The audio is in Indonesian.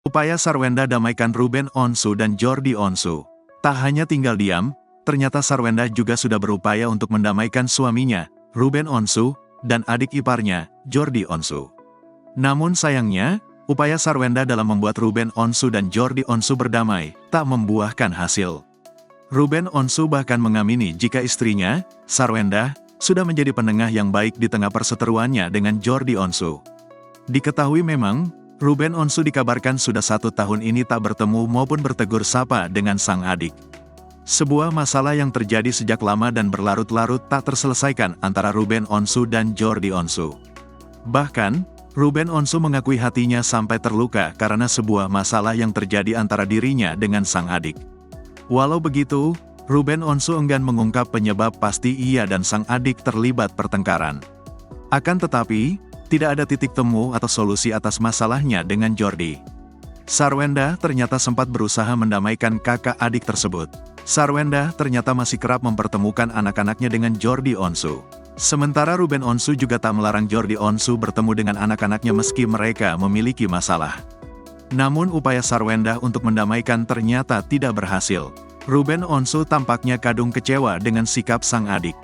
Upaya Sarwenda damaikan Ruben Onsu dan Jordi Onsu. Tak hanya tinggal diam, ternyata Sarwenda juga sudah berupaya untuk mendamaikan suaminya, Ruben Onsu, dan adik iparnya, Jordi Onsu. Namun sayangnya, upaya Sarwenda dalam membuat Ruben Onsu dan Jordi Onsu berdamai, tak membuahkan hasil. Ruben Onsu bahkan mengamini jika istrinya, Sarwenda, sudah menjadi penengah yang baik di tengah perseteruannya dengan Jordi Onsu. Diketahui memang, Ruben Onsu dikabarkan sudah 1 tahun ini tak bertemu maupun bertegur sapa dengan sang adik. Sebuah masalah yang terjadi sejak lama dan berlarut-larut tak terselesaikan antara Ruben Onsu dan Jordi Onsu. Bahkan, Ruben Onsu mengakui hatinya sampai terluka karena sebuah masalah yang terjadi antara dirinya dengan sang adik. Walau begitu, Ruben Onsu enggan mengungkap penyebab pasti ia dan sang adik terlibat pertengkaran. Akan tetapi, tidak ada titik temu atau solusi atas masalahnya dengan Jordi. Sarwenda ternyata sempat berusaha mendamaikan kakak adik tersebut. Sarwenda ternyata masih kerap mempertemukan anak-anaknya dengan Jordi Onsu. Sementara Ruben Onsu juga tak melarang Jordi Onsu bertemu dengan anak-anaknya meski mereka memiliki masalah. Namun upaya Sarwenda untuk mendamaikan ternyata tidak berhasil. Ruben Onsu tampaknya kadung kecewa dengan sikap sang adik.